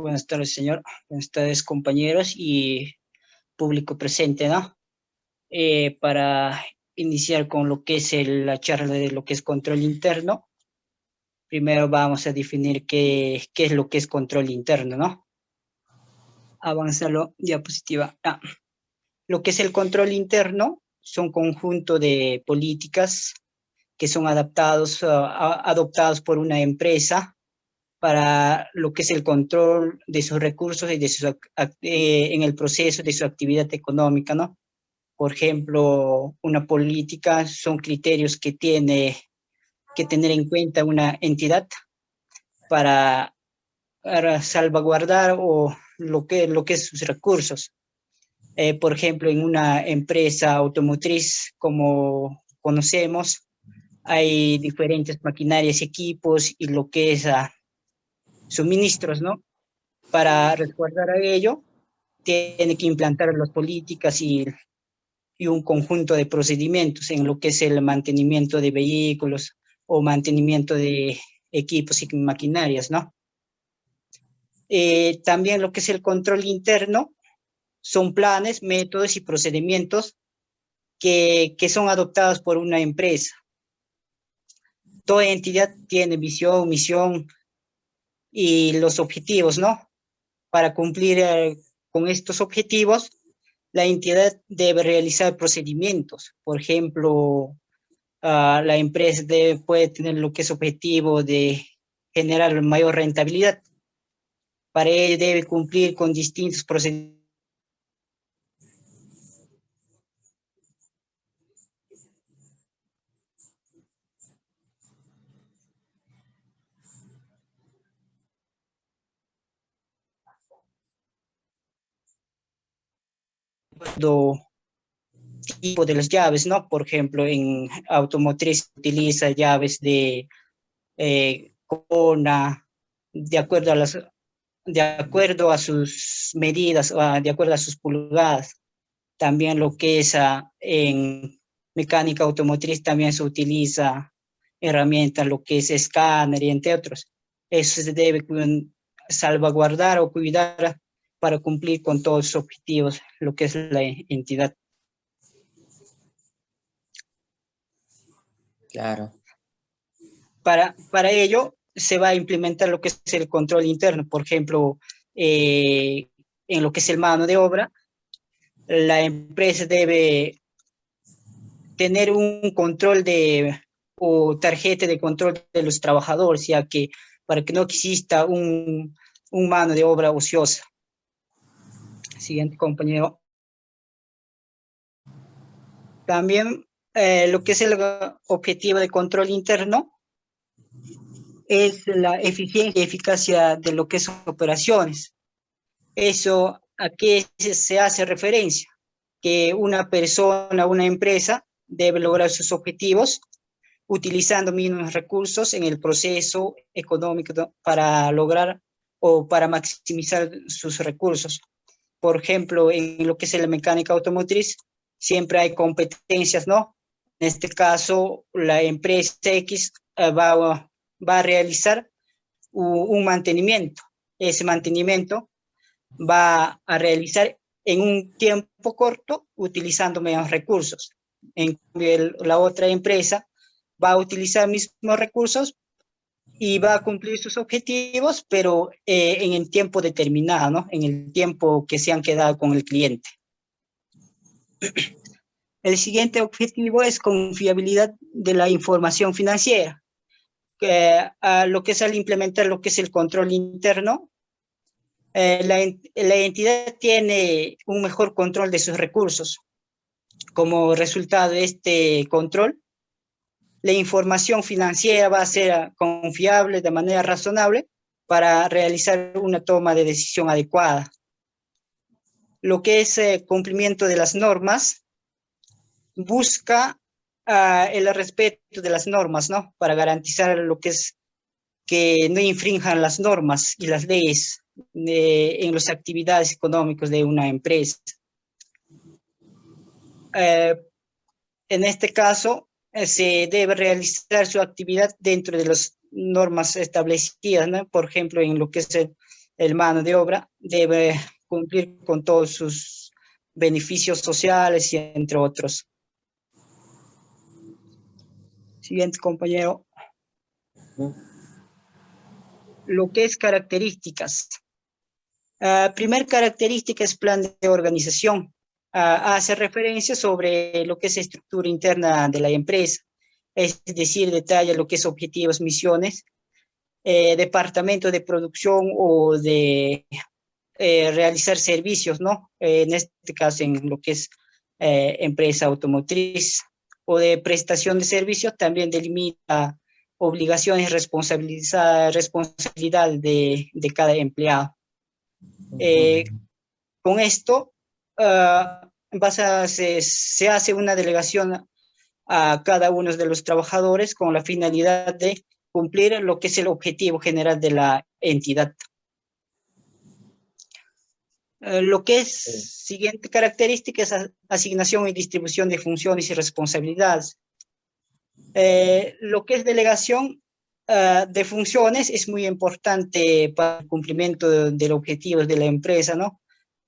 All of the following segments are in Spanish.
Buenas tardes, señor. Buenas tardes, compañeros y público presente, ¿no? Para iniciar con lo que es la charla de lo que es control interno, primero vamos a definir qué es lo que es control interno, ¿no? Avanzalo, diapositiva. Lo que es el control interno son conjunto de políticas que son adoptados por una empresa para lo que es el control de sus recursos y en el proceso de su actividad económica, ¿no? Por ejemplo, una política son criterios que tiene que tener en cuenta una entidad para, para salvaguardar lo que es sus recursos. Por ejemplo, en una empresa automotriz, como conocemos, hay diferentes maquinarias, equipos y lo que es suministros, ¿no? Para resguardar a ello, tiene que implantar las políticas y un conjunto de procedimientos en lo que es el mantenimiento de vehículos o mantenimiento de equipos y maquinarias, ¿no? También lo que es el control interno son planes, métodos y procedimientos que son adoptados por una empresa. Toda entidad tiene visión, misión y los objetivos, ¿no? Para cumplir con estos objetivos, la entidad debe realizar procedimientos. Por ejemplo, la empresa puede tener lo que es objetivo de generar mayor rentabilidad. Para ello debe cumplir con distintos procedimientos tipo de las llaves, ¿no? Por ejemplo, en automotriz utiliza llaves CONA, de acuerdo a de acuerdo a sus medidas, de acuerdo a sus pulgadas. También lo que es en mecánica automotriz también se utiliza herramientas, lo que es escáner y entre otros. Eso se debe salvaguardar o cuidar para cumplir con todos los objetivos, lo que es la entidad. Claro. Para ello se va a implementar lo que es el control interno, por ejemplo, en lo que es el mano de obra, la empresa debe tener un control o tarjeta de control de los trabajadores, ya que para que no exista un mano de obra ociosa. Siguiente, compañero. También lo que es el objetivo de control interno es la eficiencia y eficacia de lo que es operaciones. Eso, ¿a qué se hace referencia? Que una persona, una empresa debe lograr sus objetivos utilizando mínimos recursos en el proceso económico para lograr o para maximizar sus recursos. Por ejemplo, en lo que es la mecánica automotriz, siempre hay competencias, ¿no? En este caso, la empresa X va a realizar un mantenimiento. Ese mantenimiento va a realizar en un tiempo corto utilizando menos recursos. En cambio, la otra empresa va a utilizar mismos recursos y va a cumplir sus objetivos, pero en el tiempo determinado, ¿no? En el tiempo que se han quedado con el cliente. El siguiente objetivo es confiabilidad de la información financiera. Lo que es al implementar lo que es el control interno, la entidad tiene un mejor control de sus recursos. Como resultado de este control, la información financiera va a ser confiable de manera razonable para realizar una toma de decisión adecuada. Lo que es cumplimiento de las normas busca el respeto de las normas, ¿no? Para garantizar lo que es que no infrinjan las normas y las leyes en las actividades económicas de una empresa. En este caso, se debe realizar su actividad dentro de las normas establecidas, ¿no? Por ejemplo, en lo que es el mano de obra debe cumplir con todos sus beneficios sociales y entre otros. Siguiente, compañero. Lo que es características. Primer característica es plan de organización. Hace referencia sobre lo que es estructura interna de la empresa, es decir, detalla lo que es objetivos, misiones, departamento de producción o de realizar servicios, ¿no? En este caso, en lo que es empresa automotriz o de prestación de servicios, también delimita obligaciones, responsabilidad de cada empleado. Con esto, se hace una delegación a cada uno de los trabajadores con la finalidad de cumplir lo que es el objetivo general de la entidad. Lo que es siguiente característica es asignación y distribución de funciones y responsabilidades. Lo que es delegación de funciones es muy importante para el cumplimiento de los objetivos de la empresa, ¿no?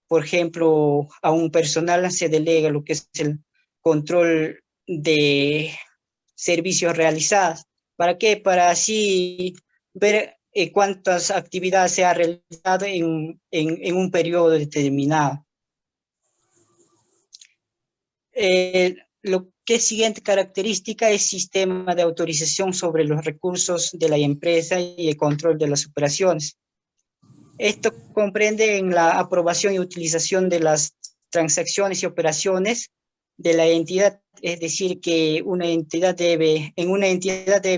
Por ejemplo, a un personal se delega lo que es el control de servicios realizados. ¿Para qué? Para así ver cuántas actividades se ha realizado en un periodo determinado. Lo que es siguiente característica es sistema de autorización sobre los recursos de la empresa y el control de las operaciones. Esto comprende en la aprobación y utilización de las transacciones y operaciones de la entidad, es decir, que en una entidad debe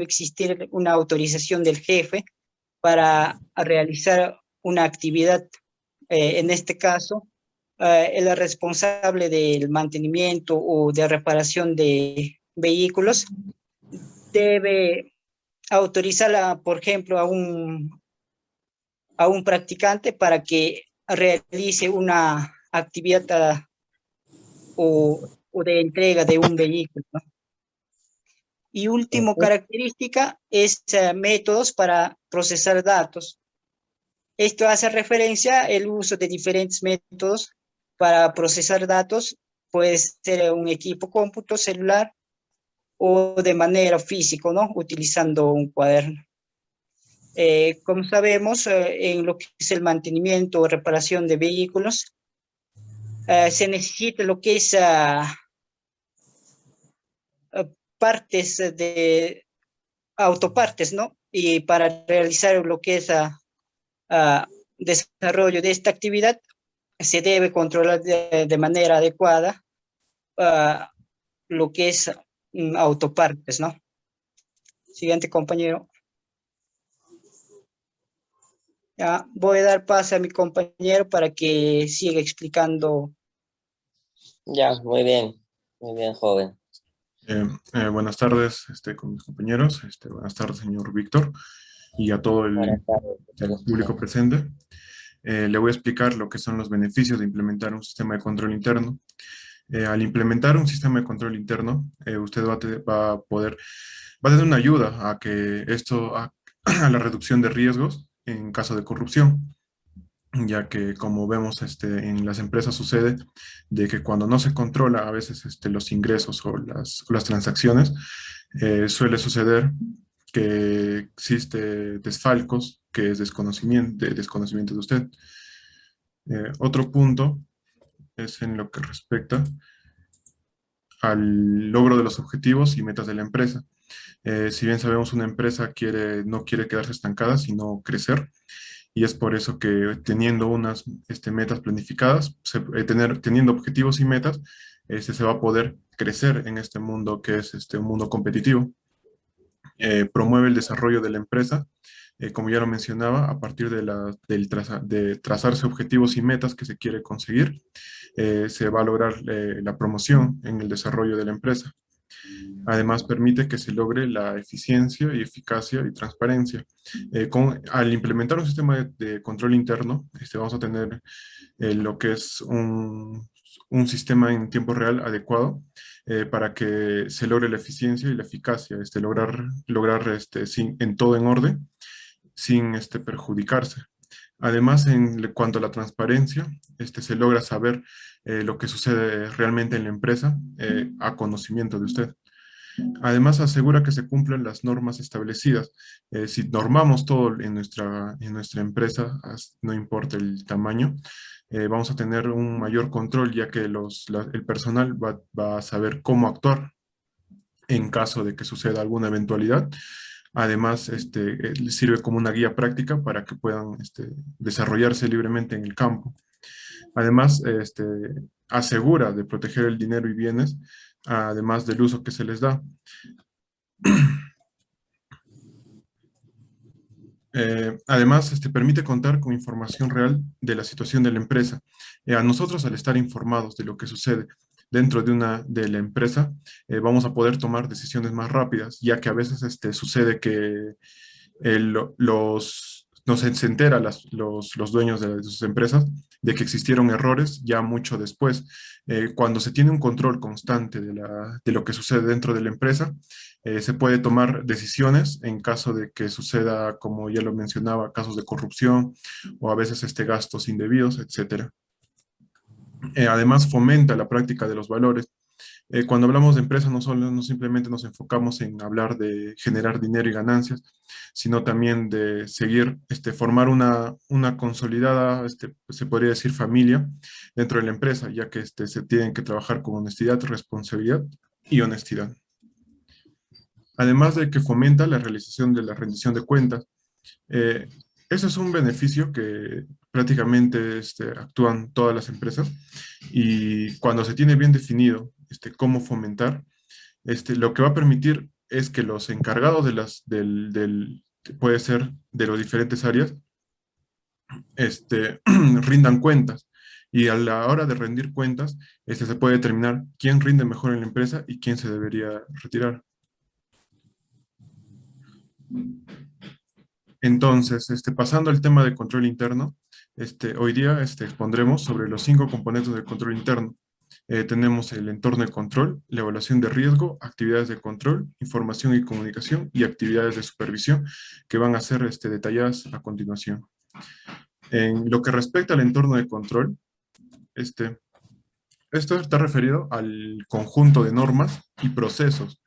existir una autorización del jefe para realizar una actividad. En este caso, el responsable del mantenimiento o de reparación de vehículos debe autorizar, por ejemplo, a un practicante para que realice una actividad o de entrega de un vehículo, ¿no? Y último característica es métodos para procesar datos. Esto hace referencia al uso de diferentes métodos para procesar datos, puede ser un equipo cómputo celular o de manera física, ¿no? Utilizando un cuaderno. Como sabemos, en lo que es el mantenimiento o reparación de vehículos, se necesita lo que es partes de autopartes, ¿no? Y para realizar lo que es desarrollo de esta actividad, se debe controlar de manera adecuada lo que es autopartes, ¿no? Siguiente, compañero. Ya, voy a dar paso a mi compañero para que siga explicando. Ya, muy bien, joven. Buenas tardes con mis compañeros. Buenas tardes, señor Víctor, y a todo el público presente. Le voy a explicar lo que son los beneficios de implementar un sistema de control interno. Al implementar un sistema de control interno, usted va a tener una ayuda a que a la reducción de riesgos en caso de corrupción, ya que como vemos en las empresas sucede de que cuando no se controla a veces los ingresos o las transacciones, suele suceder que existe desfalcos, que es desconocimiento de usted. Otro punto es en lo que respecta al logro de los objetivos y metas de la empresa. Si bien sabemos, una empresa no quiere quedarse estancada, sino crecer, y es por eso que teniendo unas metas planificadas, teniendo objetivos y metas, se va a poder crecer en este mundo que es un mundo competitivo. Promueve el desarrollo de la empresa, como ya lo mencionaba, a partir de trazarse objetivos y metas que se quiere conseguir, se va a lograr la promoción en el desarrollo de la empresa. Además, permite que se logre la eficiencia y eficacia y transparencia. Al implementar un sistema de control interno, vamos a tener lo que es un sistema en tiempo real adecuado para que se logre la eficiencia y la eficacia, lograr en todo en orden, sin perjudicarse. Además, en cuanto a la transparencia, se logra saber lo que sucede realmente en la empresa a conocimiento de usted. Además, asegura que se cumplen las normas establecidas. Si normamos todo en nuestra empresa, no importa el tamaño, vamos a tener un mayor control, ya que el personal va a saber cómo actuar en caso de que suceda alguna eventualidad. Además, sirve como una guía práctica para que puedan desarrollarse libremente en el campo. Además, asegura de proteger el dinero y bienes, además del uso que se les da. Además, permite contar con información real de la situación de la empresa. A nosotros, al estar informados de lo que sucede dentro de la empresa, vamos a poder tomar decisiones más rápidas, ya que a veces sucede que se entera los dueños de sus empresas de que existieron errores ya mucho después. Cuando se tiene un control constante de lo que sucede dentro de la empresa, se puede tomar decisiones en caso de que suceda, como ya lo mencionaba, casos de corrupción o a veces gastos indebidos, etcétera. Además, fomenta la práctica de los valores. Cuando hablamos de empresa, no simplemente nos enfocamos en hablar de generar dinero y ganancias, sino también de formar una consolidada, se podría decir familia dentro de la empresa, ya que se tienen que trabajar con honestidad, responsabilidad y honestidad. Además de que fomenta la realización de la rendición de cuentas. Eh, Eso es un beneficio que prácticamente actúan todas las empresas, y cuando se tiene bien definido cómo fomentar, lo que va a permitir es que los encargados puede ser de las diferentes áreas, rindan cuentas, y a la hora de rendir cuentas, se puede determinar quién rinde mejor en la empresa y quién se debería retirar. Entonces, pasando al tema de control interno, hoy día expondremos sobre los 5 componentes del control interno. Tenemos el entorno de control, la evaluación de riesgo, actividades de control, información y comunicación y actividades de supervisión, que van a ser detalladas a continuación. En lo que respecta al entorno de control, esto está referido al conjunto de normas y procesos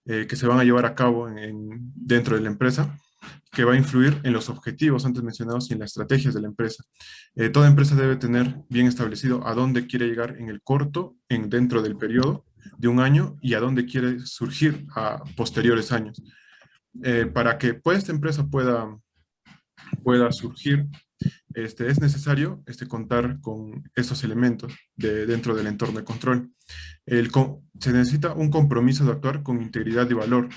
que se van a llevar a cabo dentro de la empresa, que va a influir en los objetivos antes mencionados y en las estrategias de la empresa. Toda empresa debe tener bien establecido a dónde quiere llegar en el corto, dentro del periodo de un año, y a dónde quiere surgir a posteriores años. Para que esta empresa pueda surgir, es necesario contar con estos elementos dentro del entorno de control. Se necesita un compromiso de actuar con integridad y valor.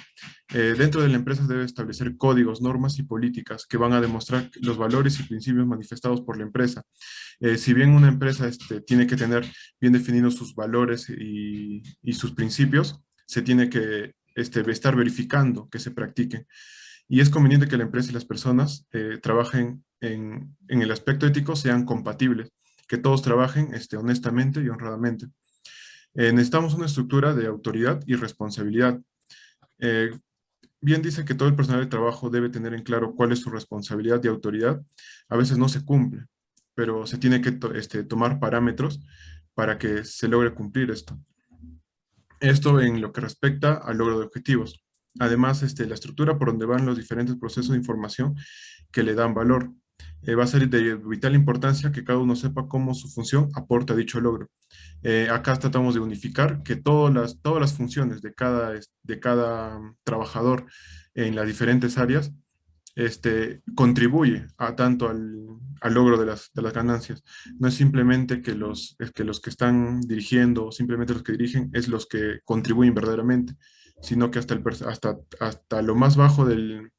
Dentro de la empresa debe establecer códigos, normas y políticas que van a demostrar los valores y principios manifestados por la empresa. Si bien una empresa tiene que tener bien definidos sus valores y sus principios, se tiene que estar verificando que se practiquen. Y es conveniente que la empresa y las personas trabajen en el aspecto ético, sean compatibles, que todos trabajen honestamente y honradamente. Necesitamos una estructura de autoridad y responsabilidad. Eh, Bien dice que todo el personal de trabajo debe tener en claro cuál es su responsabilidad y autoridad. A veces no se cumple, pero se tiene que tomar parámetros para que se logre cumplir esto. Esto en lo que respecta al logro de objetivos. Además, la estructura por donde van los diferentes procesos de información que le dan valor. Va a ser de vital importancia que cada uno sepa cómo su función aporta a dicho logro. Acá tratamos de unificar que todas las funciones de cada trabajador en las diferentes áreas contribuye tanto al logro de las ganancias. No es simplemente que los que están dirigiendo, o simplemente los que dirigen, es los que contribuyen verdaderamente, sino que hasta lo más bajo de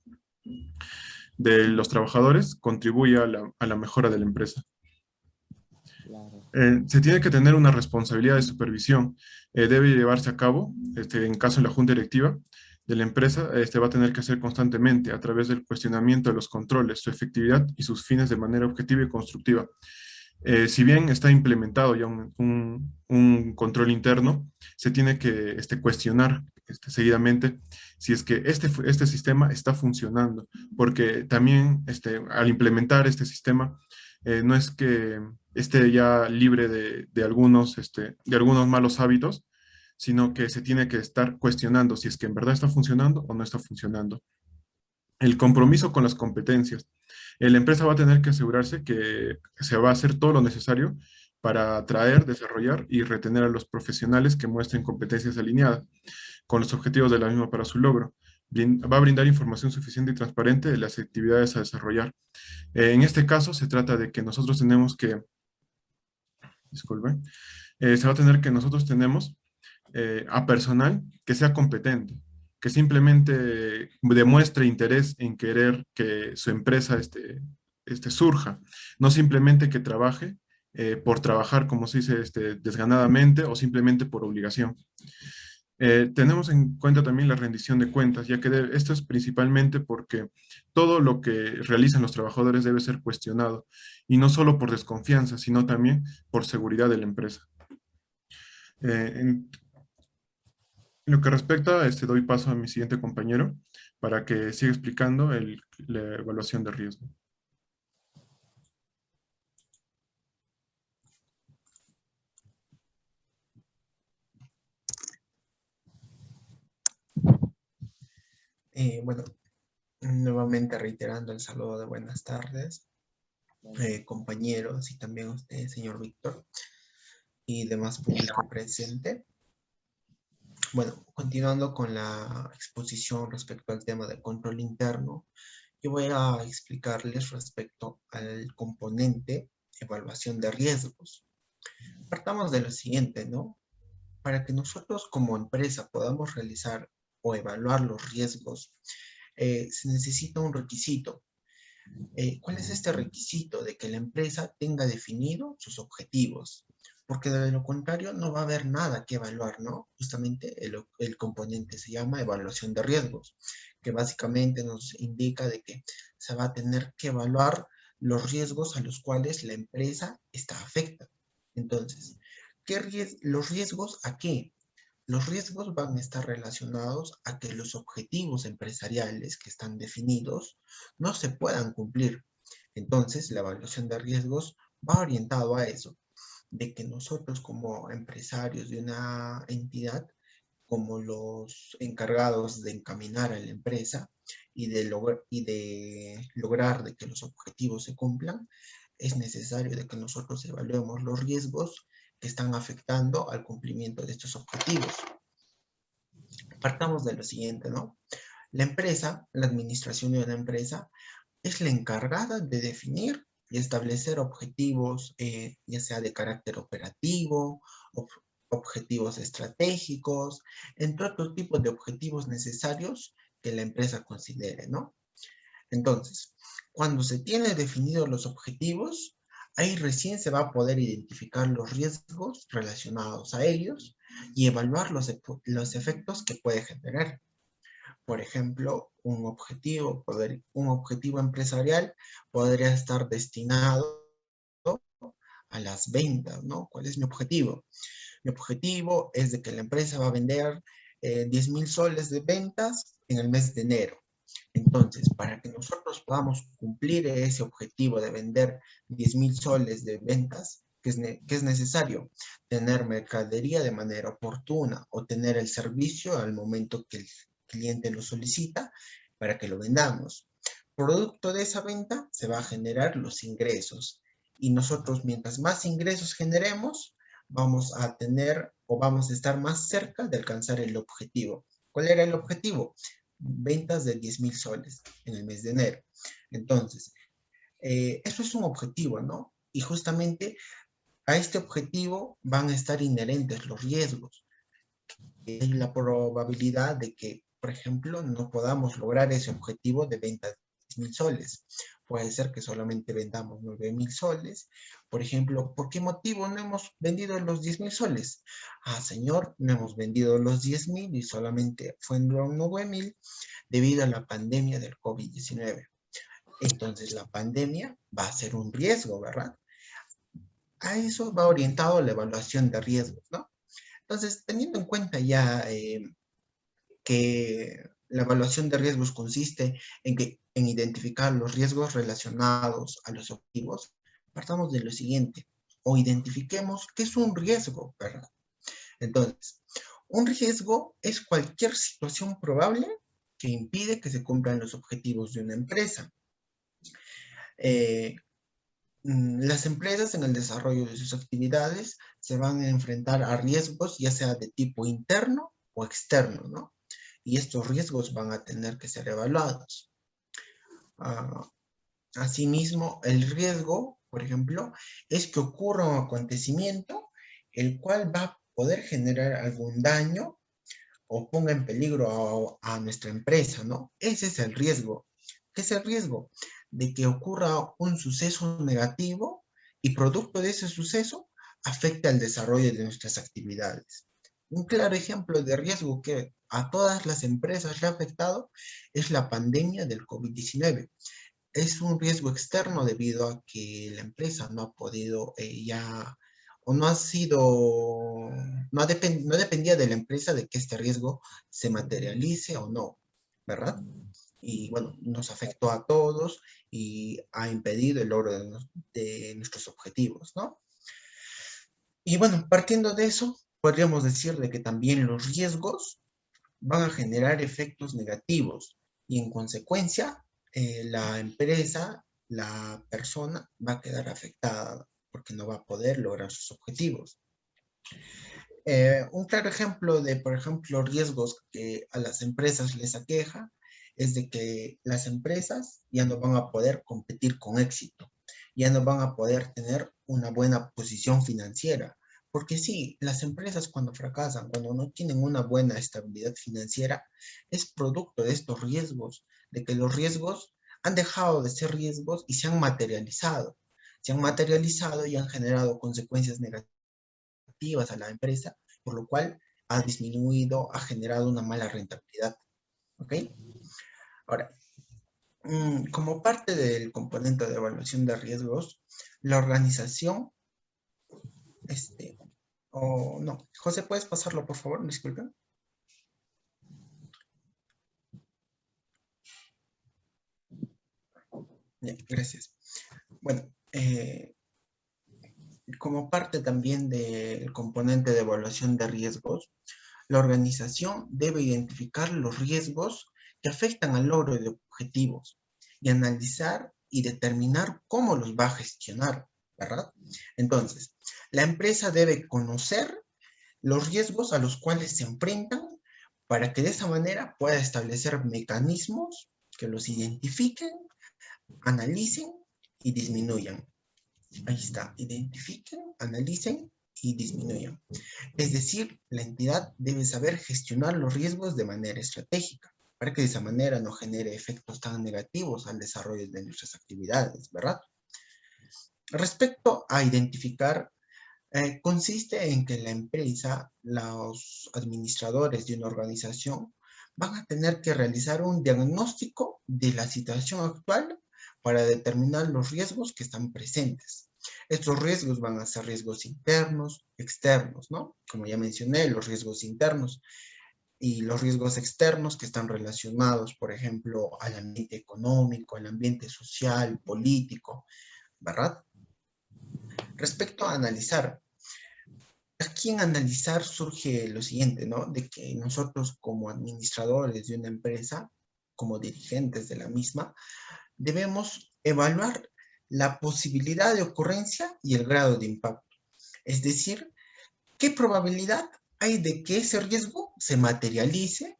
los trabajadores contribuye a la mejora de la empresa. Claro. Se tiene que tener una responsabilidad de supervisión. Debe llevarse a cabo, en caso de la junta directiva de la empresa, va a tener que hacer constantemente a través del cuestionamiento de los controles, su efectividad y sus fines de manera objetiva y constructiva. Si bien está implementado ya un control interno, se tiene que cuestionar seguidamente si es que este sistema está funcionando, porque también al implementar este sistema, no es que esté ya libre de algunos malos hábitos, sino que se tiene que estar cuestionando si es que en verdad está funcionando o no está funcionando. El compromiso con las competencias. La empresa va a tener que asegurarse que se va a hacer todo lo necesario para atraer, desarrollar y retener a los profesionales que muestren competencias alineadas con los objetivos de la misma para su logro. Va a brindar información suficiente y transparente de las actividades a desarrollar. En este caso, se trata de que nosotros tenemos que, disculpen, se va a tener que nosotros tenemos a personal que sea competente, que simplemente demuestre interés en querer que su empresa surja, no simplemente que trabaje por trabajar, como se dice, desganadamente o simplemente por obligación. Tenemos en cuenta también la rendición de cuentas, ya que esto es principalmente porque todo lo que realizan los trabajadores debe ser cuestionado, y no solo por desconfianza, sino también por seguridad de la empresa. En lo que respecta, doy paso a mi siguiente compañero para que siga explicando la evaluación de riesgo. Bueno, nuevamente reiterando el saludo de buenas tardes, compañeros, y también a usted, señor Víctor, y demás público presente. Bueno, continuando con la exposición respecto al tema del control interno, yo voy a explicarles respecto al componente evaluación de riesgos. Partamos de lo siguiente, ¿no? Para que nosotros como empresa podamos realizar o evaluar los riesgos, se necesita un requisito. ¿Cuál es este requisito? De que la empresa tenga definido sus objetivos, porque de lo contrario no va a haber nada que evaluar, ¿no? Justamente el componente se llama evaluación de riesgos, que básicamente nos indica de que se va a tener que evaluar los riesgos a los cuales la empresa está afecta. Entonces, ¿los riesgos a qué? Los riesgos van a estar relacionados a que los objetivos empresariales que están definidos no se puedan cumplir. Entonces, la evaluación de riesgos va orientado a eso, de que nosotros como empresarios de una entidad, como los encargados de encaminar a la empresa y de lograr de que los objetivos se cumplan, es necesario de que nosotros evaluemos los riesgos que están afectando al cumplimiento de estos objetivos. Partamos de lo siguiente, ¿no? La empresa, la administración de una empresa, es la encargada de definir y establecer objetivos, ya sea de carácter operativo, objetivos estratégicos, entre otros tipos de objetivos necesarios que la empresa considere, ¿no? Entonces, cuando se tiene definidos los objetivos, ahí recién se va a poder identificar los riesgos relacionados a ellos y evaluar los efectos que puede generar. Por ejemplo, un objetivo empresarial podría estar destinado a las ventas, ¿no? ¿Cuál es mi objetivo? Mi objetivo es de que la empresa va a vender 10,000 soles de ventas en el mes de enero. Entonces, para que nosotros podamos cumplir ese objetivo de vender 10,000 soles de ventas, ¿qué es necesario? Tener mercadería de manera oportuna o tener el servicio al momento que el cliente lo solicita para que lo vendamos. Producto de esa venta se va a generar los ingresos. Y nosotros, mientras más ingresos generemos, vamos a tener o vamos a estar más cerca de alcanzar el objetivo. ¿Cuál era el objetivo? Ventas de 10,000 soles en el mes de enero. Entonces, eso es un objetivo, ¿no? Y justamente a este objetivo van a estar inherentes los riesgos. Hay la probabilidad de que, por ejemplo, no podamos lograr ese objetivo de venta de 10,000 soles. Puede ser que solamente vendamos 9,000 soles. Por ejemplo, ¿por qué motivo no hemos vendido los 10,000 soles? Ah, señor, no hemos vendido los 10,000 y solamente fueron 9,000 debido a la pandemia del COVID-19. Entonces, la pandemia va a ser un riesgo, ¿verdad? a eso va orientado la evaluación de riesgos, ¿no? Entonces, teniendo en cuenta ya que la evaluación de riesgos consiste en identificar los riesgos relacionados a los objetivos, partamos de lo siguiente, o identifiquemos qué es un riesgo, ¿verdad? Entonces, un riesgo es cualquier situación probable que impide que se cumplan los objetivos de una empresa. Las empresas en el desarrollo de sus actividades se van a enfrentar a riesgos, ya sea de tipo interno o externo, ¿no? Y estos riesgos van a tener que ser evaluados. Asimismo, el riesgo, por ejemplo, es que ocurra un acontecimiento el cual va a poder generar algún daño o ponga en peligro a nuestra empresa, ¿no? Ese es el riesgo. ¿Qué es el riesgo? De que ocurra un suceso negativo y producto de ese suceso afecte al desarrollo de nuestras actividades. Un claro ejemplo de riesgo que a todas las empresas le ha afectado es la pandemia del COVID-19. Es un riesgo externo debido a que la empresa no ha podido o no ha sido, no dependía de la empresa de que este riesgo se materialice o no, ¿verdad? Y bueno, nos afectó a todos y ha impedido el logro de nuestros objetivos, ¿no? Y bueno, partiendo de eso, podríamos decir de que también los riesgos van a generar efectos negativos y en consecuencia la empresa, la persona va a quedar afectada porque no va a poder lograr sus objetivos. Un claro ejemplo de, por ejemplo, riesgos que a las empresas les aqueja es de que las empresas ya no van a poder competir con éxito, ya no van a poder tener una buena posición financiera. Porque sí, las empresas cuando fracasan, cuando no tienen una buena estabilidad financiera, es producto de estos riesgos, de que los riesgos han dejado de ser riesgos y se han materializado. Se han materializado y han generado consecuencias negativas a la empresa, por lo cual ha disminuido, ha generado una mala rentabilidad. ¿Ok? Ahora, como parte del componente de evaluación de riesgos, la organización, no, José, ¿puedes pasarlo, por favor? Disculpen. Bien, gracias. Bueno, como parte también del componente de evaluación de riesgos, la organización debe identificar los riesgos que afectan al logro de objetivos y analizar y determinar cómo los va a gestionar, ¿verdad? Entonces, la empresa debe conocer los riesgos a los cuales se enfrentan para que de esa manera pueda establecer mecanismos que los identifiquen, analicen y disminuyan. Ahí está, identifiquen, analicen y disminuyan. Es decir, la entidad debe saber gestionar los riesgos de manera estratégica, para que de esa manera no genere efectos tan negativos al desarrollo de nuestras actividades, ¿verdad? Respecto a identificar, consiste en que la empresa, los administradores de una organización, van a tener que realizar un diagnóstico de la situación actual para determinar los riesgos que están presentes. Estos riesgos van a ser riesgos internos, externos, ¿no? Como ya mencioné, los riesgos internos y los riesgos externos que están relacionados, por ejemplo, al ambiente económico, al ambiente social, político, ¿verdad? Respecto a analizar, aquí en analizar surge lo siguiente, ¿no? De que nosotros como administradores de una empresa, como dirigentes de la misma, debemos evaluar la posibilidad de ocurrencia y el grado de impacto. Es decir, ¿qué probabilidad hay de que ese riesgo se materialice?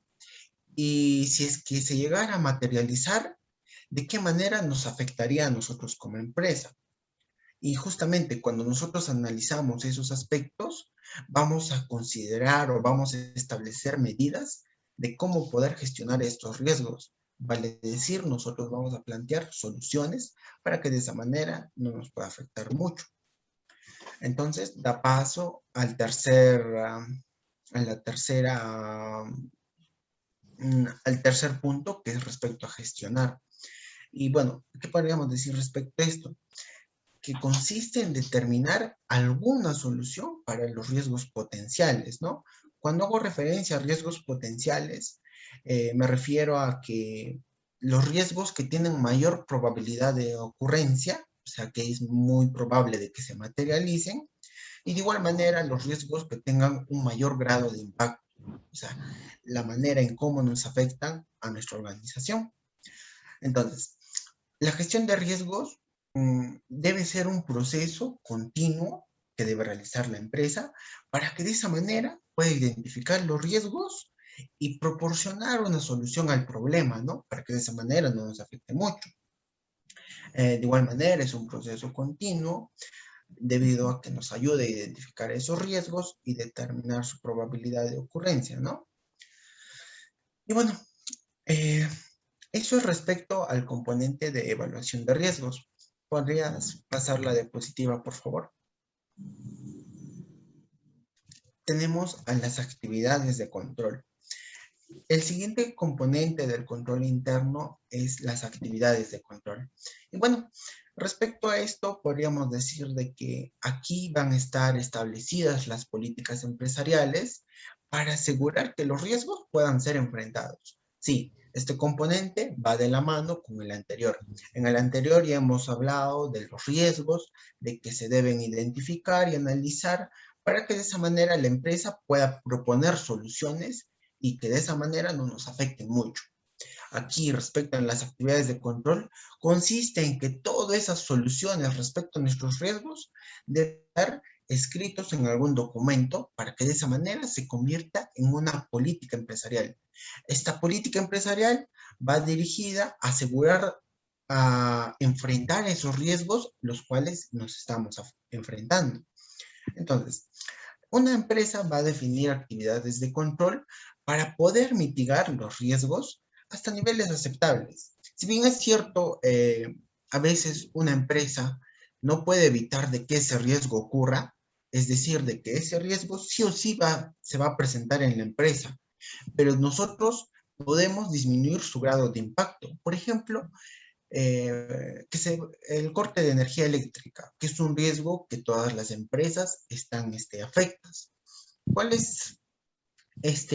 Y si es que se llegara a materializar, ¿de qué manera nos afectaría a nosotros como empresa? Y justamente cuando nosotros analizamos esos aspectos, vamos a considerar o vamos a establecer medidas de cómo poder gestionar estos riesgos. Vale decir, nosotros vamos a plantear soluciones para que de esa manera no nos pueda afectar mucho. Entonces, da paso al al tercer punto, que es respecto a gestionar. Y bueno, ¿qué podríamos decir respecto a esto? que consiste en determinar alguna solución para los riesgos potenciales, ¿no? Cuando hago referencia a riesgos potenciales, me refiero a que los riesgos que tienen mayor probabilidad de ocurrencia, o sea, que es muy probable de que se materialicen, y de igual manera los riesgos que tengan un mayor grado de impacto, o sea, la manera en cómo nos afectan a nuestra organización. Entonces, la gestión de riesgos debe ser un proceso continuo que debe realizar la empresa para que de esa manera pueda identificar los riesgos y proporcionar una solución al problema, ¿no? Para que de esa manera no nos afecte mucho. De igual manera, es un proceso continuo debido a que nos ayude a identificar esos riesgos y determinar su probabilidad de ocurrencia, ¿no? Y bueno, eso es respecto al componente de evaluación de riesgos. ¿Podrías pasar la diapositiva, por favor? Tenemos a las actividades de control. El siguiente componente del control interno es las actividades de control. Y bueno, respecto a esto, podríamos decir de que aquí van a estar establecidas las políticas empresariales para asegurar que los riesgos puedan ser enfrentados. Sí, este componente va de la mano con el anterior. En el anterior ya hemos hablado de los riesgos, de que se deben identificar y analizar para que de esa manera la empresa pueda proponer soluciones y que de esa manera no nos afecten mucho. Aquí, respecto a las actividades de control, consiste en que todas esas soluciones respecto a nuestros riesgos deben estar escritos en algún documento para que de esa manera se convierta en una política empresarial. Esta política empresarial va dirigida a asegurar, a enfrentar esos riesgos los cuales nos estamos enfrentando. Entonces, una empresa va a definir actividades de control para poder mitigar los riesgos hasta niveles aceptables. Si bien es cierto, a veces una empresa no puede evitar de que ese riesgo ocurra, es decir, de que ese riesgo sí o sí se va a presentar en la empresa, pero nosotros podemos disminuir su grado de impacto. Por ejemplo, el corte de energía eléctrica, que es un riesgo que todas las empresas están afectadas. ¿Cuáles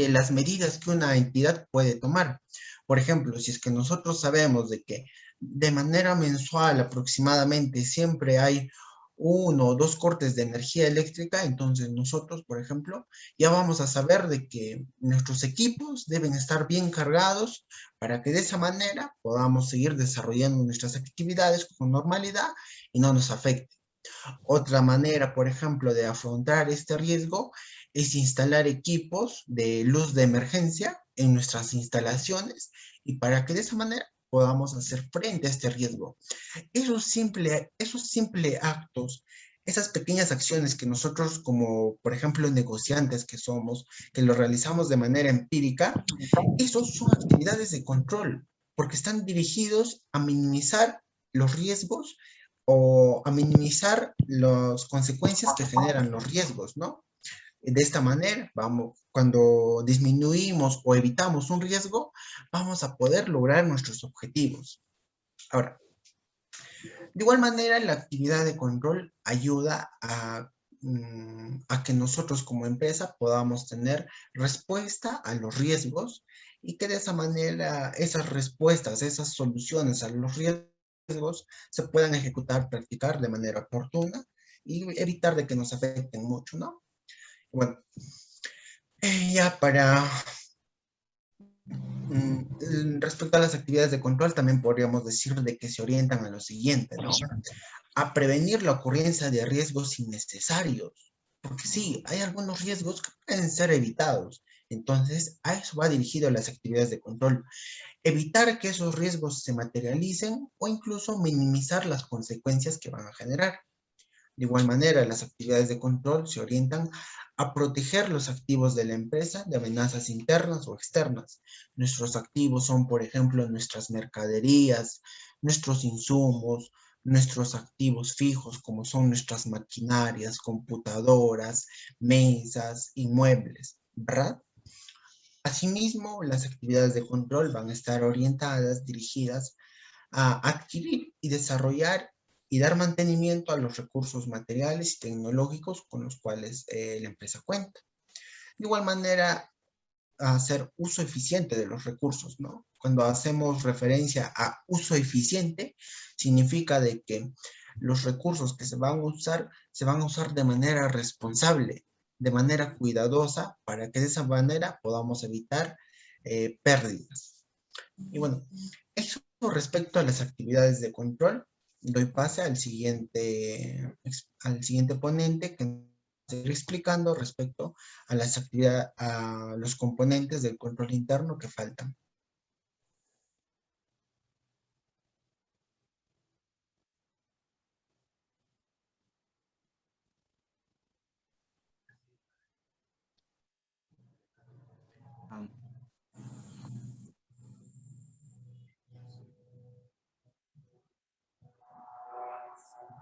las medidas que una entidad puede tomar? Por ejemplo, si es que nosotros sabemos de que de manera mensual aproximadamente siempre hay 1 o 2 cortes de energía eléctrica, entonces nosotros, por ejemplo, ya vamos a saber de que nuestros equipos deben estar bien cargados para que de esa manera podamos seguir desarrollando nuestras actividades con normalidad y no nos afecte. Otra manera, por ejemplo, de afrontar este riesgo es instalar equipos de luz de emergencia en nuestras instalaciones y para que de esa manera podamos hacer frente a este riesgo. Esos simples actos, esas pequeñas acciones que nosotros como, por ejemplo, negociantes que somos, que lo realizamos de manera empírica, esos son actividades de control, porque están dirigidos a minimizar los riesgos o a minimizar las consecuencias que generan los riesgos, ¿no? De esta manera, cuando disminuimos o evitamos un riesgo, vamos a poder lograr nuestros objetivos. Ahora, de igual manera, la actividad de control ayuda a que nosotros como empresa podamos tener respuesta a los riesgos y que de esa manera esas respuestas, esas soluciones a los riesgos se puedan ejecutar, practicar de manera oportuna y evitar de que nos afecten mucho, ¿no? Bueno, ya para respecto a las actividades de control, también podríamos decir de que se orientan a lo siguiente, ¿no? A prevenir la ocurrencia de riesgos innecesarios. Porque sí, hay algunos riesgos que pueden ser evitados. Entonces, a eso va dirigido las actividades de control. Evitar que esos riesgos se materialicen o incluso minimizar las consecuencias que van a generar. De igual manera, las actividades de control se orientan a proteger los activos de la empresa de amenazas internas o externas. Nuestros activos son, por ejemplo, nuestras mercaderías, nuestros insumos, nuestros activos fijos, como son nuestras maquinarias, computadoras, mesas, inmuebles, ¿verdad? Asimismo, las actividades de control van a estar orientadas, dirigidas a adquirir y desarrollar y dar mantenimiento a los recursos materiales y tecnológicos con los cuales la empresa cuenta. De igual manera, hacer uso eficiente de los recursos, ¿no? Cuando hacemos referencia a uso eficiente, significa de que los recursos que se van a usar de manera responsable, de manera cuidadosa, para que de esa manera podamos evitar pérdidas. Y bueno, eso respecto a las actividades de control. Doy pase al siguiente ponente que seguir explicando respecto a las actividades, a los componentes del control interno que faltan.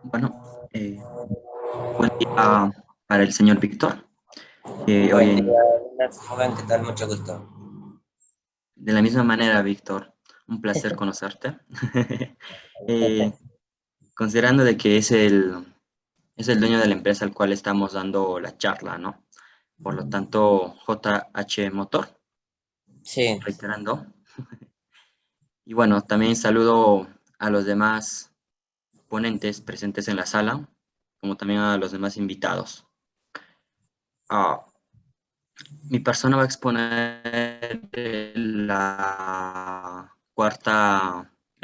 Bueno, buen día para el señor Víctor. Buen día, Ignacio, joven, ¿qué tal? Mucho gusto. De la misma manera, Víctor, un placer conocerte. Eh, Considerando de que es el dueño de la empresa al cual estamos dando la charla, ¿no? Por lo tanto, JH Motor, Sí, reiterando. Y bueno, también saludo a los demás ponentes presentes en la sala, como también a los demás invitados. Mi persona va a exponer el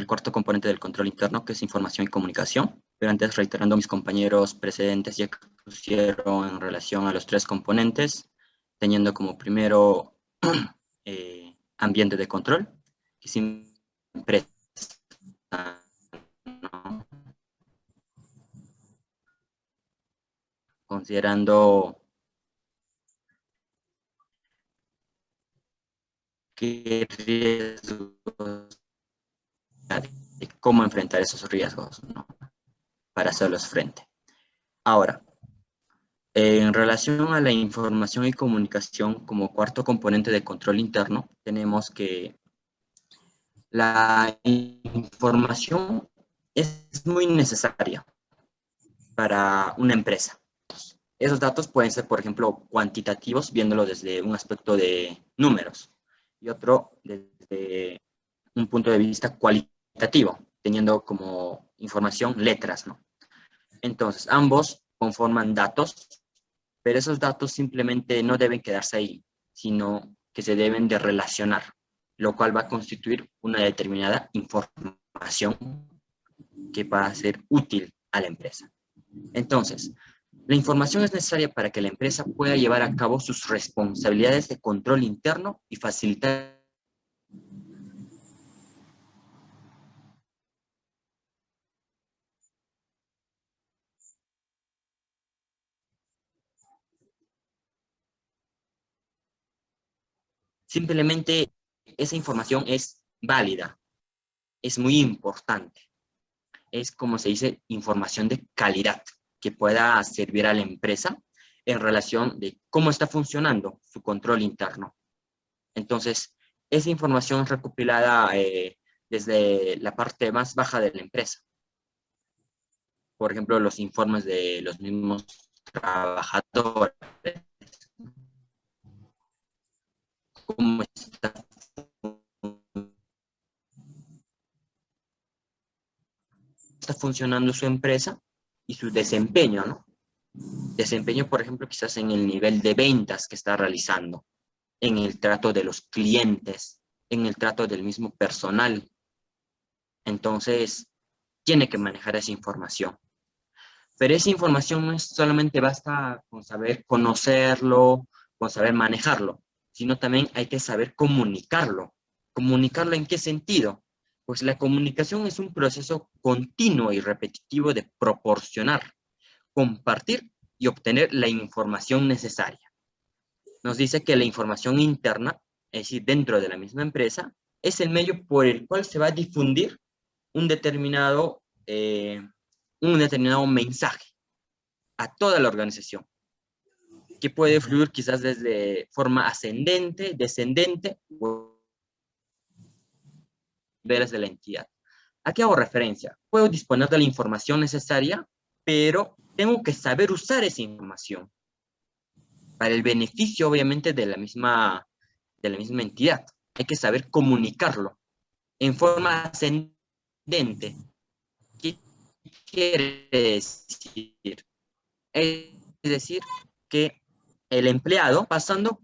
cuarto componente del control interno, que es información y comunicación. Pero antes, reiterando a mis compañeros precedentes, ya que pusieron en relación a los tres componentes, teniendo como primero ambiente de control, que es empresa, ¿no? Considerando qué riesgos, de cómo enfrentar esos riesgos, ¿no? Para hacerlos frente. Ahora, en relación a la información y comunicación como cuarto componente de control interno, tenemos que la información es muy necesaria para una empresa. Esos datos pueden ser, por ejemplo, cuantitativos, viéndolo desde un aspecto de números, y otro desde un punto de vista cualitativo, teniendo como información letras, ¿no? Entonces, ambos conforman datos, pero esos datos simplemente no deben quedarse ahí, sino que se deben de relacionar, lo cual va a constituir una determinada información que va a ser útil a la empresa. Entonces, la información es necesaria para que la empresa pueda llevar a cabo sus responsabilidades de control interno y facilitar simplemente esa información es válida, es muy importante. Es, como se dice, información de calidad que pueda servir a la empresa en relación de cómo está funcionando su control interno. Entonces, esa información es recopilada desde la parte más baja de la empresa. Por ejemplo, los informes de los mismos trabajadores, cómo está funcionando su empresa y su desempeño, ¿no? Desempeño, por ejemplo, quizás en el nivel de ventas que está realizando, en el trato de los clientes, en el trato del mismo personal. Entonces, tiene que manejar esa información. Pero esa información no es solamente basta con saber conocerlo, con saber manejarlo, sino también hay que saber comunicarlo. ¿Comunicarlo en qué sentido? Pues la comunicación es un proceso continuo y repetitivo de proporcionar, compartir y obtener la información necesaria. Nos dice que la información interna, es decir, dentro de la misma empresa, es el medio por el cual se va a difundir un determinado mensaje a toda la organización, que puede fluir quizás desde forma ascendente, descendente, o niveles de la entidad. ¿A qué hago referencia? Puedo disponer de la información necesaria, pero tengo que saber usar esa información para el beneficio, obviamente, de la misma entidad. Hay que saber comunicarlo en forma ascendente. ¿Qué quiere decir? Es decir, que el empleado pasando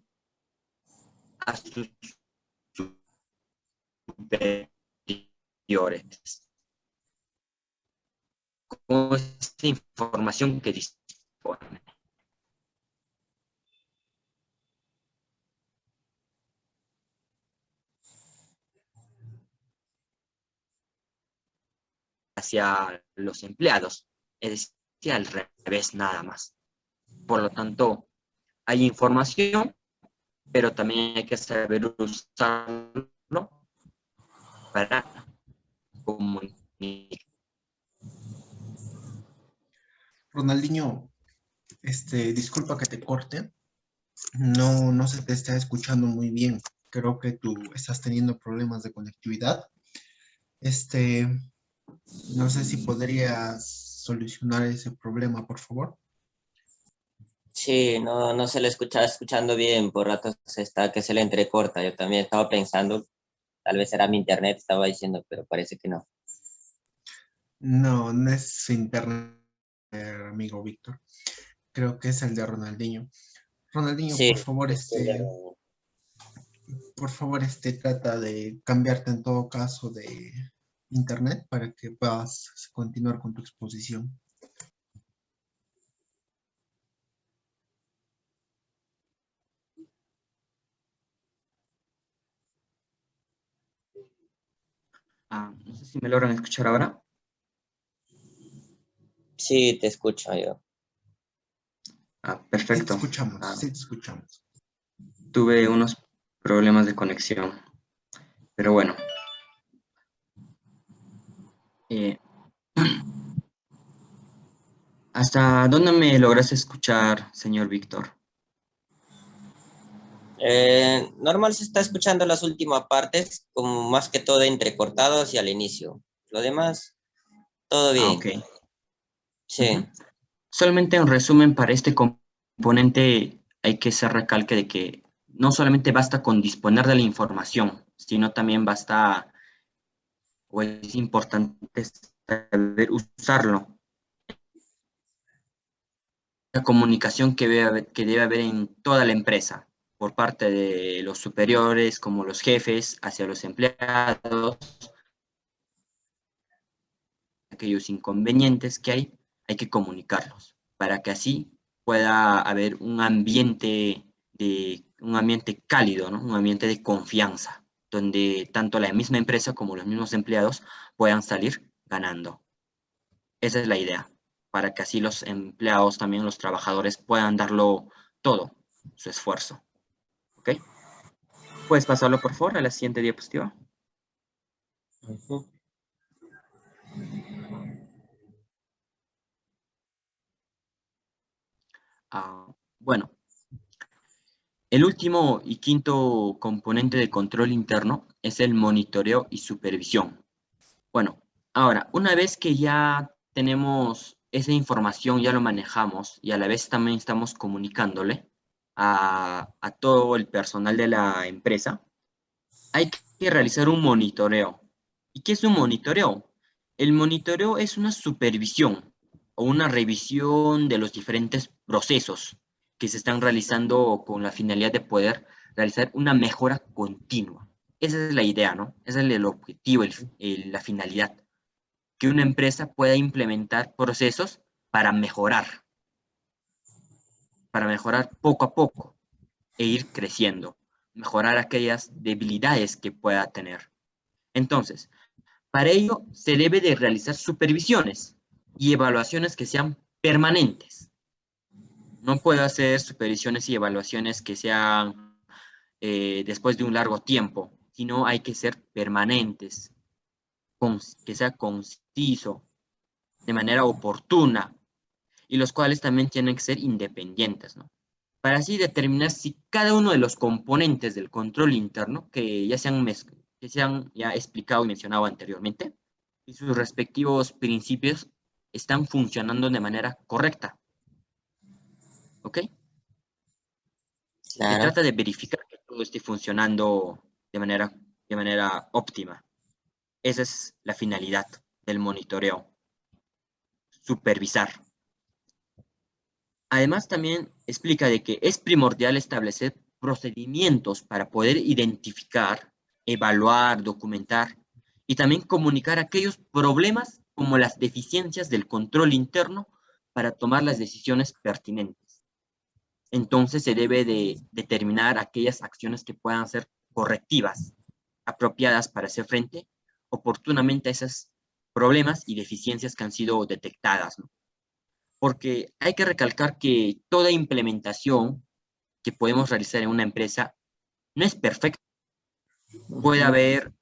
a sus superiores con esa información que dispone. Hacia los empleados, es decir, al revés nada más. Por lo tanto, hay información, pero también hay que saber usarlo para comunicar. Ronaldinho, disculpa que te corte. No se te está escuchando muy bien. Creo que tú estás teniendo problemas de conectividad. Este, no sé si podrías solucionar ese problema, por favor. Sí, no se le escuchaba escuchando bien, por ratos está que se le entrecorta. Yo también estaba pensando, tal vez era mi internet, estaba diciendo, pero parece que no. No, no es su internet, amigo Víctor. Creo que es el de Ronaldinho. Ronaldinho, Sí, por favor, trata de cambiarte en todo caso de internet para que puedas continuar con tu exposición. No sé si me logran escuchar ahora. sí, te escucho yo. Perfecto. Sí te escuchamos. Tuve unos problemas de conexión, pero bueno. ¿Hasta dónde me logras escuchar, señor Víctor? Normal se está escuchando las últimas partes, como más que todo entrecortado hacia el inicio. Lo demás, todo bien. Ok. Sí, Solamente en resumen, para este componente hay que hacer recalque de que no solamente basta con disponer de la información, sino también basta, o es importante saber usarlo. La comunicación que debe haber en toda la empresa, por parte de los superiores, como los jefes, hacia los empleados, aquellos inconvenientes que hay que comunicarlos, para que así pueda haber un ambiente cálido, ¿no? Un ambiente de confianza, donde tanto la misma empresa como los mismos empleados puedan salir ganando. Esa es la idea, para que así los empleados, también los trabajadores, puedan darlo todo, su esfuerzo. ¿Ok? ¿Puedes pasarlo, por favor, a la siguiente diapositiva? ujú. Bueno, el último y quinto componente de control interno es el monitoreo y supervisión. Bueno, ahora, una vez que ya tenemos esa información, ya lo manejamos y a la vez también estamos comunicándole a todo el personal de la empresa, hay que realizar un monitoreo. ¿Y qué es un monitoreo? El monitoreo es una supervisión o una revisión de los diferentes procesos que se están realizando con la finalidad de poder realizar una mejora continua. Esa es la idea, ¿no? Ese es el objetivo, la finalidad. Que una empresa pueda implementar procesos para mejorar poco a poco e ir creciendo, mejorar aquellas debilidades que pueda tener. Entonces, para ello se debe de realizar supervisiones y evaluaciones que sean permanentes. No puedo hacer supervisiones y evaluaciones que sean después de un largo tiempo, sino hay que ser permanentes, que sea conciso, de manera oportuna, y los cuales también tienen que ser independientes, ¿no? Para así determinar si cada uno de los componentes del control interno, que ya se han ya explicado y mencionado anteriormente, y sus respectivos principios están funcionando de manera correcta. ¿Ok? Se Claro. trata de verificar que todo esté funcionando de manera óptima. Esa es la finalidad del monitoreo. Supervisar. Además, también explica de que es primordial establecer procedimientos para poder identificar, evaluar, documentar y también comunicar aquellos problemas como las deficiencias del control interno para tomar las decisiones pertinentes. Entonces se debe de determinar aquellas acciones que puedan ser correctivas, apropiadas para hacer frente oportunamente a esos problemas y deficiencias que han sido detectadas, ¿no? Porque hay que recalcar que toda implementación que podemos realizar en una empresa no es perfecta. Puede haber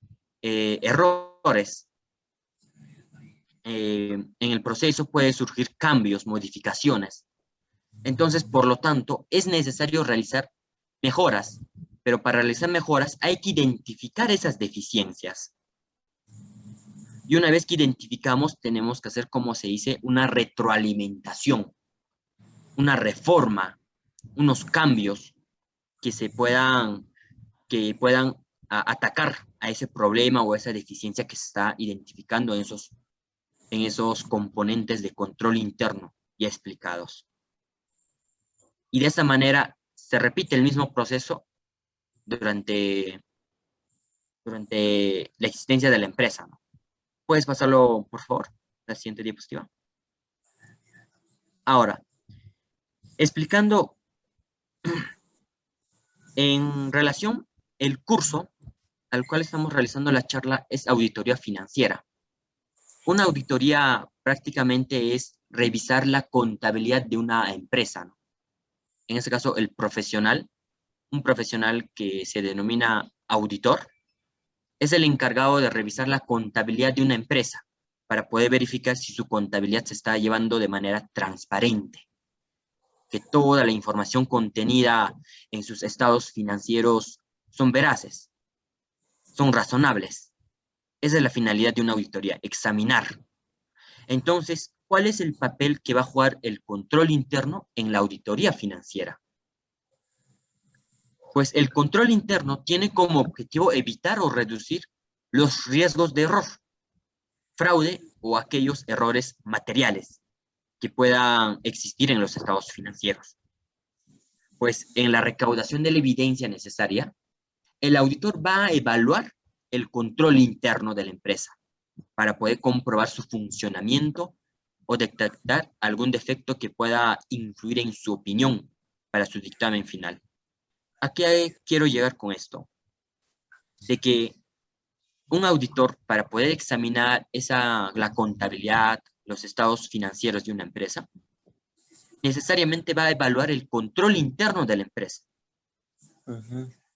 errores. En el proceso puede surgir cambios, modificaciones. Entonces, por lo tanto, es necesario realizar mejoras, pero para realizar mejoras hay que identificar esas deficiencias. Y una vez que identificamos, tenemos que hacer, como se dice, una retroalimentación, una reforma, unos cambios que puedan atacar a ese problema o a esa deficiencia que se está identificando en esos componentes de control interno ya explicados. Y de esta manera se repite el mismo proceso durante la existencia de la empresa, ¿no? ¿Puedes pasarlo, por favor, la siguiente diapositiva? Ahora, explicando en relación, el curso al cual estamos realizando la charla es auditoría financiera. Una auditoría prácticamente es revisar la contabilidad de una empresa, ¿no? En este caso, un profesional que se denomina auditor, es el encargado de revisar la contabilidad de una empresa para poder verificar si su contabilidad se está llevando de manera transparente, que toda la información contenida en sus estados financieros son veraces, son razonables. Esa es la finalidad de una auditoría, examinar. Entonces, ¿cuál es el papel que va a jugar el control interno en la auditoría financiera? Pues el control interno tiene como objetivo evitar o reducir los riesgos de error, fraude o aquellos errores materiales que puedan existir en los estados financieros. Pues en la recaudación de la evidencia necesaria, el auditor va a evaluar el control interno de la empresa para poder comprobar su funcionamiento o detectar algún defecto que pueda influir en su opinión para su dictamen final. ¿A qué quiero llegar con esto? De que un auditor, para poder examinar la contabilidad, los estados financieros de una empresa, necesariamente va a evaluar el control interno de la empresa.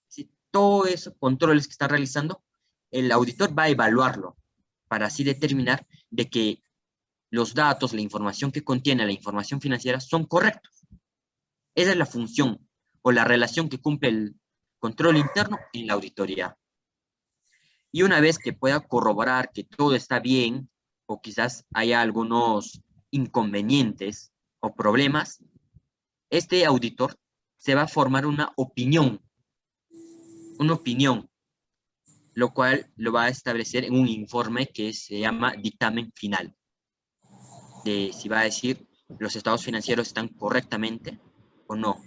Si todos esos controles que está realizando, el auditor va a evaluarlo para así determinar de que los datos, la información que contiene la información financiera son correctos. Esa es la función o la relación que cumple el control interno en la auditoría. Y una vez que pueda corroborar que todo está bien o quizás haya algunos inconvenientes o problemas, este auditor se va a formar una opinión, lo cual lo va a establecer en un informe que se llama dictamen final, de si va a decir los estados financieros están correctamente o no,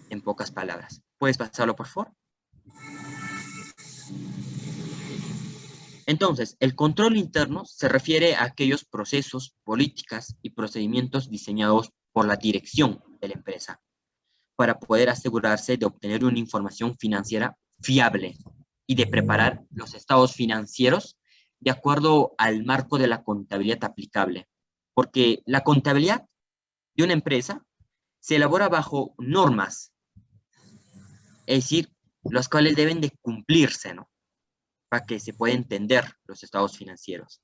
en pocas palabras. ¿Puedes pasarlo, por favor? Entonces, el control interno se refiere a aquellos procesos, políticas y procedimientos diseñados por la dirección de la empresa para poder asegurarse de obtener una información financiera fiable y de preparar los estados financieros de acuerdo al marco de la contabilidad aplicable. Porque la contabilidad de una empresa se elabora bajo normas, es decir, las cuales deben de cumplirse, ¿no? Para que se pueda entender los estados financieros.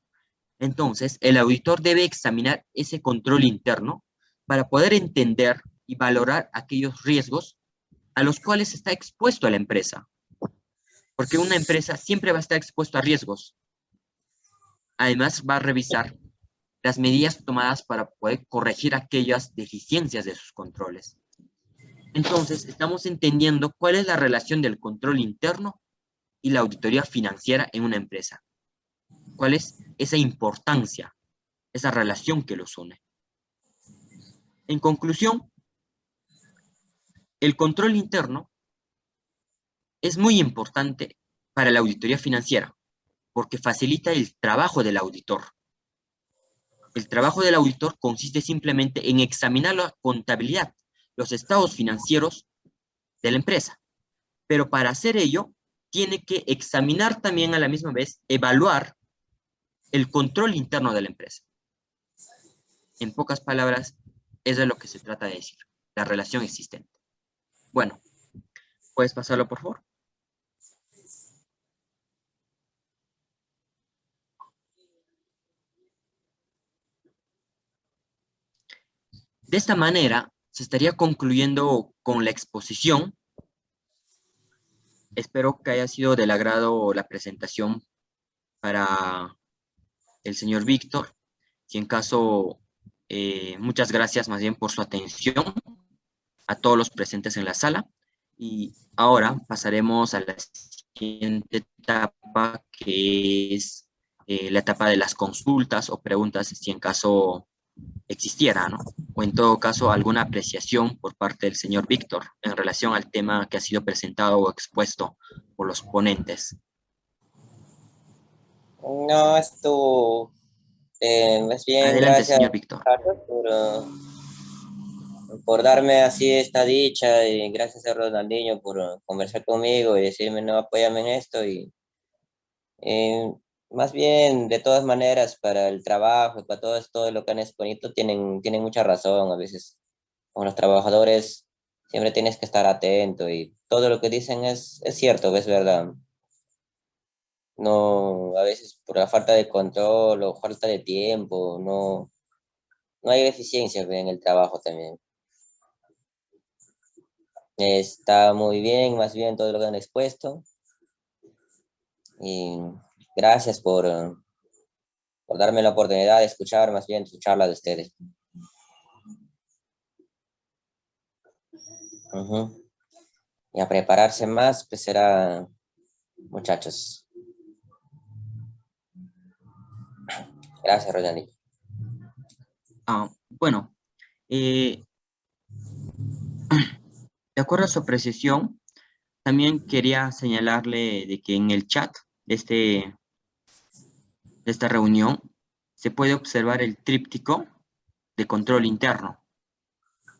Entonces, el auditor debe examinar ese control interno para poder entender y valorar aquellos riesgos a los cuales está expuesto a la empresa. Porque una empresa siempre va a estar expuesta a riesgos. además va a revisar las medidas tomadas para poder corregir aquellas deficiencias de sus controles. Entonces, estamos entendiendo cuál es la relación del control interno y la auditoría financiera en una empresa. ¿Cuál es esa importancia, esa relación que los une? En conclusión, el control interno es muy importante para la auditoría financiera porque facilita el trabajo del auditor. El trabajo del auditor consiste simplemente en examinar la contabilidad, los estados financieros de la empresa. Pero para hacer ello, tiene que examinar también a la misma vez, evaluar el control interno de la empresa. En pocas palabras, eso es lo que se trata de decir, la relación existente. Bueno, ¿puedes pasarlo, por favor? De esta manera, se estaría concluyendo con la exposición. Espero que haya sido del agrado la presentación para el señor Víctor. Si en caso, muchas gracias más bien por su atención a todos los presentes en la sala. Y ahora pasaremos a la siguiente etapa, que es la etapa de las consultas o preguntas, si en caso existiera, ¿no? O en todo caso, alguna apreciación por parte del señor Víctor en relación al tema que ha sido presentado o expuesto por los ponentes. No, esto, más bien, Adelante, gracias, señor Víctor. Carlos, por darme así esta dicha, y gracias a Ronaldinho por conversar conmigo y decirme, no, apóyame en esto. Y eh, más bien, de todas maneras, para el trabajo y para todo lo que han expuesto, tienen mucha razón. A veces, con los trabajadores, siempre tienes que estar atento y todo lo que dicen es cierto, es verdad. No, a veces por la falta de control o falta de tiempo, no hay eficiencia en el trabajo también. Está muy bien, más bien todo lo que han expuesto. Y gracias por darme la oportunidad de escuchar más bien su charla de ustedes. Ujú. Y a prepararse más, pues será, muchachos. Gracias, Roland. Bueno, de acuerdo a su apreciación, también quería señalarle de que en el chat de esta reunión se puede observar el tríptico de control interno.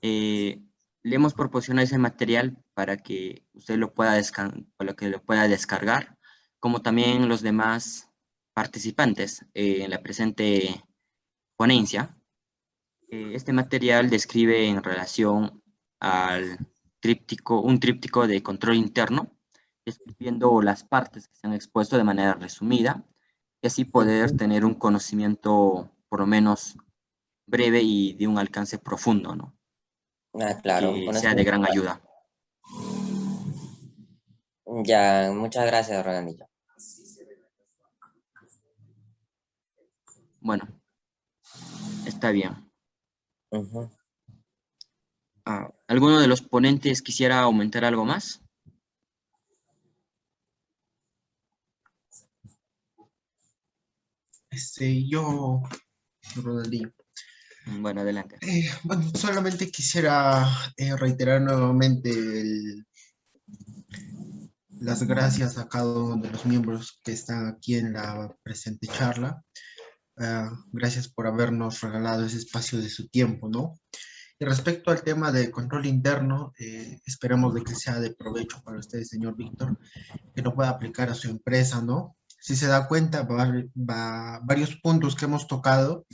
Le hemos proporcionado ese material para que usted lo pueda descargar, como también los demás participantes en la presente ponencia. Este material describe en relación al un tríptico de control interno, describiendo las partes que se han expuesto de manera resumida, y así poder tener un conocimiento por lo menos breve y de un alcance profundo, ¿no? Claro, Que con eso. sea de gran ayuda. Ya, muchas gracias, Rolandillo. Bueno, está bien. Uh-huh. ¿Alguno de los ponentes quisiera aumentar algo más? Yo, Ronaldinho. Bueno, adelante. Bueno, solamente quisiera reiterar nuevamente las gracias a cada uno de los miembros que están aquí en la presente charla. Gracias por habernos regalado ese espacio de su tiempo, ¿no? Y respecto al tema de control interno, esperamos de que sea de provecho para usted, señor Víctor, que lo pueda aplicar a su empresa, ¿no? Si se da cuenta, varios puntos que hemos tocado,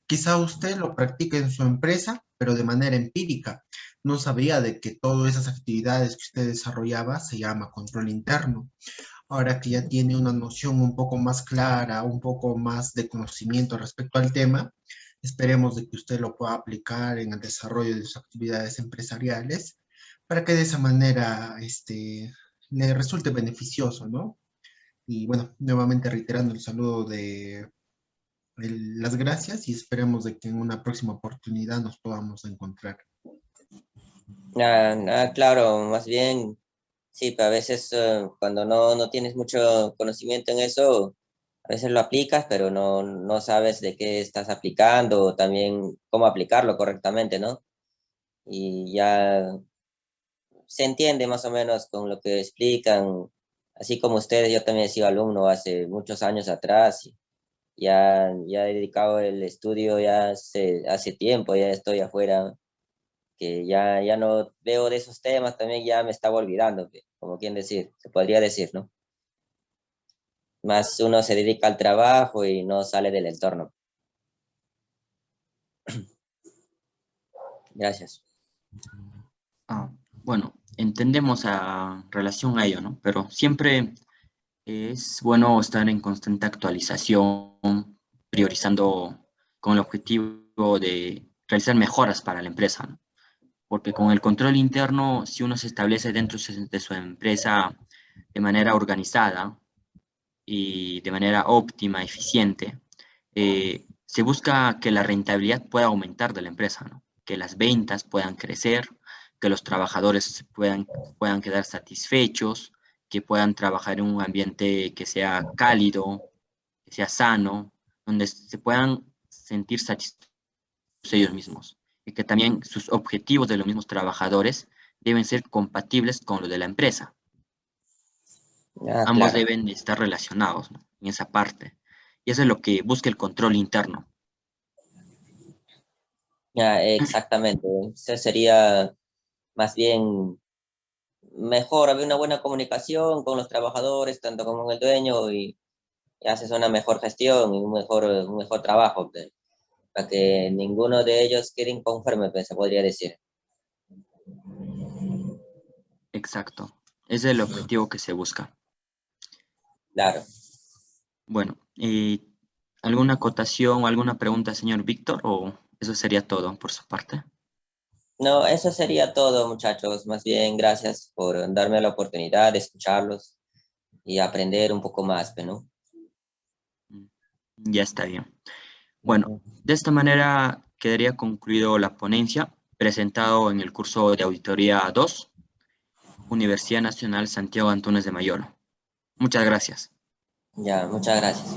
quizá usted lo practique en su empresa, pero de manera empírica. No sabía de que todas esas actividades que usted desarrollaba se llama control interno. Ahora que ya tiene una noción un poco más clara, un poco más de conocimiento respecto al tema, esperemos de que usted lo pueda aplicar en el desarrollo de sus actividades empresariales para que de esa manera le resulte beneficioso, ¿no? Y bueno, nuevamente reiterando el saludo de las gracias y esperemos de que en una próxima oportunidad nos podamos encontrar. Claro, más bien, sí, pero a veces cuando no tienes mucho conocimiento en eso, a veces lo aplicas, pero no sabes de qué estás aplicando o también cómo aplicarlo correctamente, ¿no? Y ya se entiende más o menos con lo que explican, así como ustedes, yo también he sido alumno hace muchos años atrás, y ya he dedicado el estudio ya hace tiempo, ya estoy afuera, que ya no veo de esos temas, también ya me estaba olvidando, como quien decir, se podría decir, ¿no? Más uno se dedica al trabajo y no sale del entorno. Gracias. Bueno, entendemos a relación a ello, ¿no? Pero siempre es bueno estar en constante actualización, priorizando con el objetivo de realizar mejoras para la empresa, ¿no? Porque con el control interno, si uno se establece dentro de su empresa de manera organizada y de manera óptima, eficiente, se busca que la rentabilidad pueda aumentar de la empresa, ¿no? Que las ventas puedan crecer, que los trabajadores puedan quedar satisfechos, que puedan trabajar en un ambiente que sea cálido, que sea sano, donde se puedan sentir satisfechos ellos mismos y que también sus objetivos de los mismos trabajadores deben ser compatibles con los de la empresa. Ambos Claro. deben estar relacionados, ¿no? En esa parte. Y eso es lo que busca el control interno. Exactamente. Eso sería más bien mejor, haber una buena comunicación con los trabajadores, tanto como con el dueño, y haces una mejor gestión y un mejor trabajo, pues, para que ninguno de ellos quede inconforme, pues, se podría decir. Exacto. Ese es el objetivo que se busca. Claro. Bueno, ¿alguna acotación o alguna pregunta, señor Víctor? ¿O eso sería todo por su parte? No, eso sería todo, muchachos. Más bien, gracias por darme la oportunidad de escucharlos y aprender un poco más, pues, ¿no? Ya está bien. Bueno, de esta manera quedaría concluido la ponencia presentado en el curso de Auditoría 2, Universidad Nacional Santiago Antúnez de Mayolo. Muchas gracias. Ya, muchas gracias.